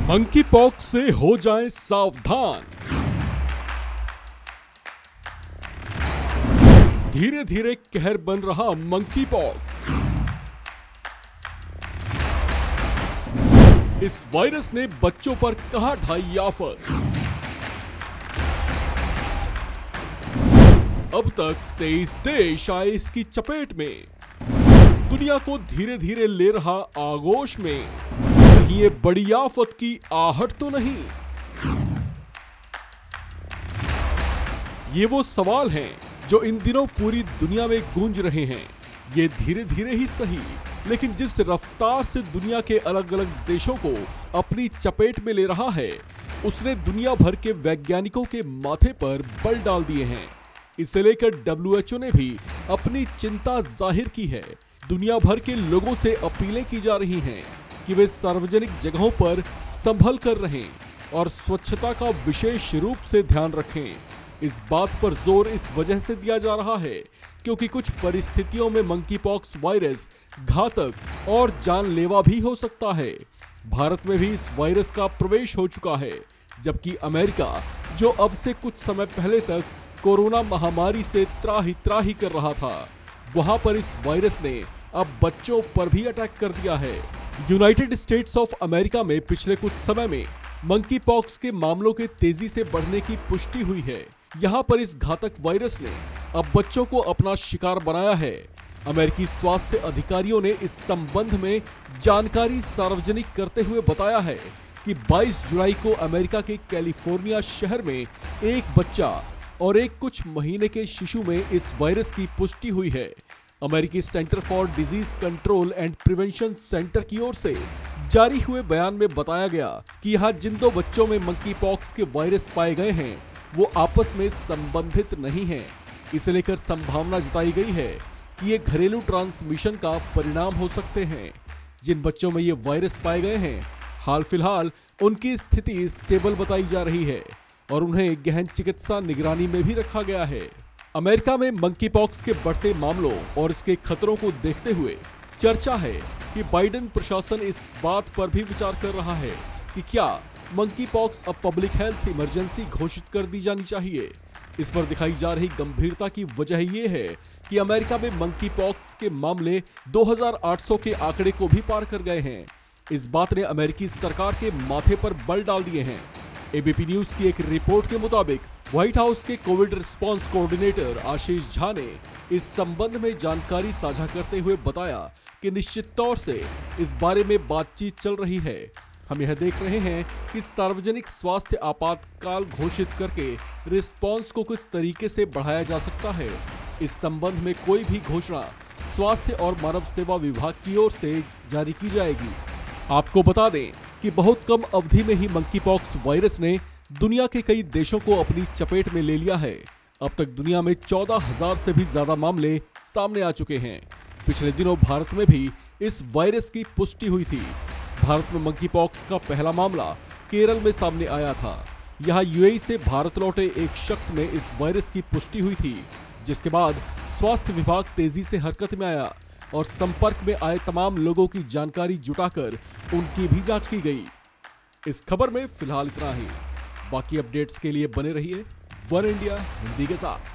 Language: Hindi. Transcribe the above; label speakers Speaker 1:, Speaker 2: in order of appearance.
Speaker 1: मंकी पॉक्स से हो जाएं सावधान। धीरे धीरे कहर बन रहा मंकी पॉक्स। इस वायरस ने बच्चों पर कहा ढाई आफत। अब तक 23 देश आए इसकी चपेट में। दुनिया को धीरे धीरे ले रहा आगोश में। कहीं ये बड़ी आफत की आहट तो नहीं? ये वो सवाल हैं जो इन दिनों पूरी दुनिया में गूंज रहे हैं। ये धीरे धीरे ही सही, लेकिन जिस रफ्तार से दुनिया के अलग अलग देशों को अपनी चपेट में ले रहा है, उसने दुनिया भर के वैज्ञानिकों के माथे पर बल डाल दिए हैं। इसे लेकर WHO ने भी अपनी चिंता जाहिर की है। दुनिया भर के लोगों से अपीलें की जा रही हैं कि वे सार्वजनिक जगहों पर संभल कर रहें और स्वच्छता का विशेष रूप से ध्यान रखें। इस बात पर जोर इस वजह से दिया जा रहा है क्योंकि कुछ परिस्थितियों में मंकी पॉक्स वायरस घातक और जानलेवा भी हो सकता है। भारत में भी इस वायरस का प्रवेश हो चुका है, जबकि अमेरिका, जो अब से कुछ समय पहले तक कोरोना महामारी से त्राही त्राही कर रहा था, वहां पर इस वायरस ने अब बच्चों पर भी अटैक कर दिया है। यूनाइटेड स्टेट्स ऑफ अमेरिका में पिछले कुछ समय में मंकी पॉक्स के मामलों के तेजी से बढ़ने की पुष्टि हुई है। यहाँ पर इस घातक वायरस ने अब बच्चों को अपना शिकार बनाया है। अमेरिकी स्वास्थ्य अधिकारियों ने इस संबंध में जानकारी सार्वजनिक करते हुए बताया है कि 22 जुलाई को अमेरिका के कैलिफोर्निया शहर में एक बच्चा और एक कुछ महीने के शिशु में इस वायरस की पुष्टि हुई है। अमेरिकी centre for disease control and prevention centre की ओर से जारी हुए बयान में बताया गया कि यहाँ जिन दो बच्चों में मंकी पॉक्स के वायरस पाए गए हैं, वो आपस में संबंधित नहीं हैं। इसे लेकर संभावना जताई गई है कि ये घरेलू ट्रांसमिशन का परिणाम हो सकते हैं। जिन बच्चों में ये वायरस पाए गए हैं, हाल फिलहाल उनकी स्थिति स्टेबल बताई जा रही है और उन्हें गहन चिकित्सा निगरानी में भी रखा गया है। अमेरिका में मंकी पॉक्स के बढ़ते मामलों और इसके खतरों को देखते हुए चर्चा है कि बाइडेन प्रशासन इस बात पर भी विचार कर रहा है कि क्या मंकी पॉक्स अब पब्लिक हेल्थ इमरजेंसी घोषित कर दी जानी चाहिए। इस पर दिखाई जा रही गंभीरता की वजह ये है कि अमेरिका में मंकी पॉक्स के मामले 2800 के आंकड़े को भी पार कर गए हैं। इस बात ने अमेरिकी सरकार के माथे पर बल डाल दिए हैं। एबीपी न्यूज की एक रिपोर्ट के मुताबिक व्हाइट हाउस के कोविड रिस्पांस कोऑर्डिनेटर आशीष झा ने इस संबंध में जानकारी साझा करते हुए बताया कि निश्चित तौर से इस बारे में बातचीत चल रही है। हम यह देख रहे हैं कि सार्वजनिक स्वास्थ्य आपातकाल घोषित करके रिस्पांस को किस तरीके से बढ़ाया जा सकता है। इस संबंध में कोई भी घोषणा स्वास्थ्य और मानव सेवा विभाग की ओर से जारी की जाएगी। आपको बता दें कि बहुत कम अवधि में ही मंकी पॉक्स वायरस ने दुनिया के कई देशों को अपनी चपेट में ले लिया है। अब तक दुनिया में 14,000 से भी ज्यादा मामले सामने आ चुके हैं। पिछले दिनों भारत में भी इस वायरस की पुष्टि हुई थी। भारत में मंकी पॉक्स का पहला मामला केरल में सामने आया था। यहाँ यूएई से भारत लौटे एक शख्स में इस वायरस की पुष्टि हुई थी, जिसके बाद स्वास्थ्य विभाग तेजी से हरकत में आया और संपर्क में आए तमाम लोगों की जानकारी जुटाकर उनकी भी जांच की गई। इस खबर में फिलहाल इतना ही। बाकी अपडेट्स के लिए बने रहिए वन इंडिया हिंदी के साथ।